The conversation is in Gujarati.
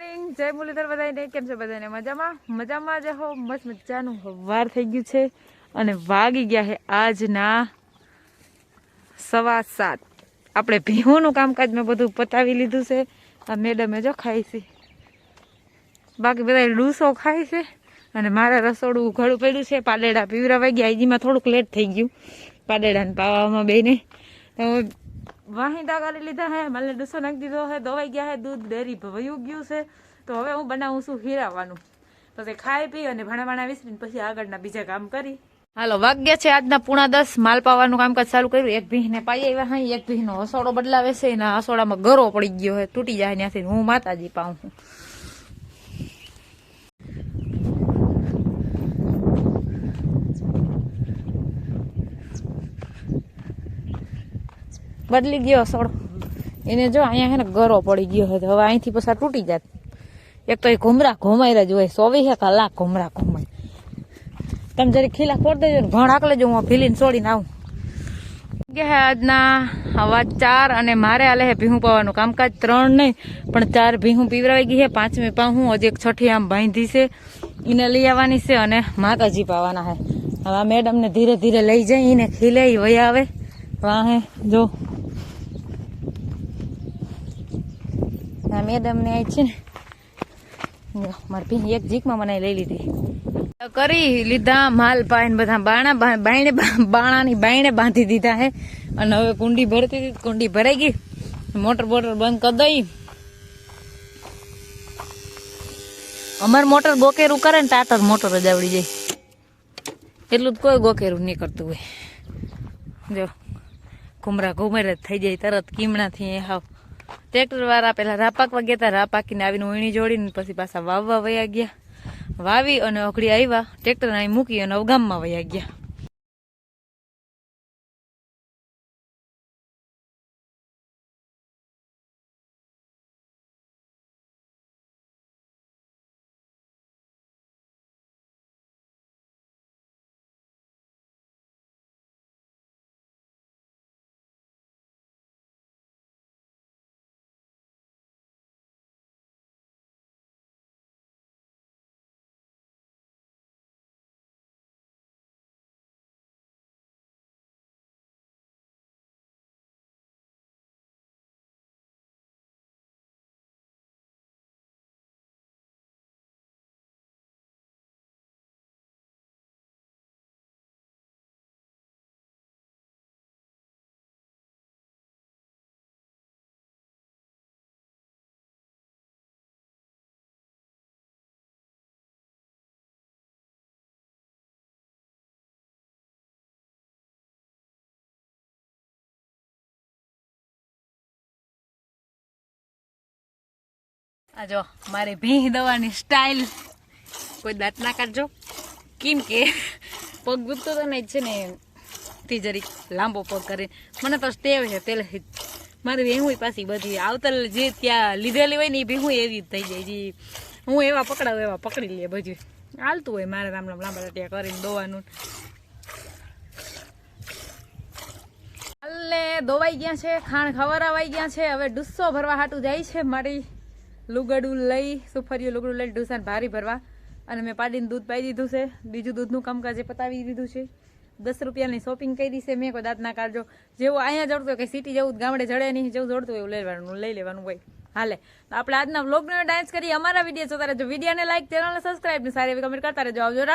મોર્નિંગ જય મુરલીધર બધાને કેમ છે બધાને મજામાં જ હો મસ્ત મજાનું વાર થઈ ગયું છે અને વાગી ગયા છે આજના 7:15 આપણે ભીહોનું કામકાજ મેં બધું પતાવી લીધું છે આ મેડમે જો ખાઈ છે બાકી બધા ડૂસો ખાય છે અને મારા રસોડું ઘડું પડ્યું છે પાડેડા પીવરાવાઈ ગયા હજીમાં થોડુંક લેટ થઈ ગયું પાડેડાને પાવામાં બેને તો વાહી દાગાલી લીધા હે મને ડૂસો નાખી દીધો હે દવાઈ ગયા હે દૂધ ડેરી વયું ગયું છે તો હવે હું બનાવું છું હીરાવાનું પછી ખાઈ પી અને ભાણા વિસરીને પછી આગળના બીજા કામ કરી હાલો વાગ્યા છે આજના 9:30 માલ પાવાનું કામકાજ ચાલુ કર્યું એક ભીંને પાઈ આવ્યા હા એક ભીંનો હસોડો બદલાવે છે એના હસોડામાં ગરો પડી ગયો હે તૂટી જાય ત્યાંથી હું માતાજી પાઉં છું બદલી ગયો હસોડો એને જો અહીંયા હે ને ગરો પડી ગયો હે હવે અહીંથી પછી તૂટી જાય એક તો એ ઘુમરા ઘુમાઈ જ હોય 24 કલાક ઘુમરા ઘુમાય તમે જરી ખીલા ફોડ દેજો ને ઘણ આકલે જો હું ફીલીને છોડીને આવું ગયા આજના 4:15 અને મારે હાલે હે ભીહું પાવાનું કામકાજ 3 નહીં પણ 4 ભીહું પીવરાઈ ગઈ છે 5મી પાહું હજી એક 6ઠી આમ બાંધી છે એને લઈ આવવાની છે અને માતાજી પાવાના હે હવે આ મેડમને ધીરે ધીરે લઈ જાય એને ખીલે વહી આવે વાહે જો મેડમ ને આવી છે ને મારી ભીની એક જીકમાં મને લઈ લીધી કરી લીધા માલ પાઈને બધા બાણાની બાયણે બાંધી દીધા હે અને હવે કુંડી ભરતી હતી કુંડી ભરાઈ ગઈ મોટર બંધ કરી દઈ અમાર મોટર ગોકેરું કરે ને ટાટર મોટર જ આવડી જાય એટલું જ કોઈ ગોકેરું નહીં કરતું હોય જો ઘુમરા ઘુમરા થઈ જાય તરત કીમણાથી હાવ ટ્રેક્ટર વાળા પેલા રાપાકવા ગયા હતા રાપાકીને આવીને ઊણી જોડીને પછી પાછા વાવવા વયા ગયા વાવી અને ઓખડી આવ્યા ટ્રેક્ટર અહીં મૂકી અને ગામમાં વયા ગયા આ જો મારી ભીંહ દવાની સ્ટાઇલ કોઈ દાંત ના કાઢજો કેમ કે પગ દુખતો તો ને છે ને તે જરીક લાંબો પગ કરે મને તો ટેવ છે પેલે મારી ભીહું પાછી બધી આવતલ જે ત્યાં લીધેલી હોય ને એ ભીહું એવી જ થઈ જાય જે હું એવા પકડાવું એવા પકડી લે બધું હાલતું હોય મારે રામ લાંબા ત્યાં કરીને દોવાનું હાલને દોવાઈ ગયા છે ખાણ ખવરાવાઈ ગયા છે હવે ડુસ્સો ભરવા હાટું જાય છે મારી લુગડું લઈ સુફરિયું લુગડું લઈ ડુસાને ભારી ભરવા અને મેં પાડીને દૂધ પાઈ દીધું છે બીજું દૂધનું કામકાજ પતાવી દીધું છે 10 રૂપિયાની શોપિંગ કરી છે મેં કોઈ દાંત ના કાઢજો જેવું અહીંયા જડતું હોય કે સિટી જવું ગામડે જડે નહીં જેવું જોડતું હોય એવું લઈ લેવાનું હોય હાલે તો આપણે આજના વ્લોગનો ડાન્સ કરીએ અમારા વિડીયો જોતા રહેજો વિડીયોને લાઈક ચેનલને સબસ્ક્રાઈબ ને સારી એવી કમેન્ટ કરતા રહેજો આવજો.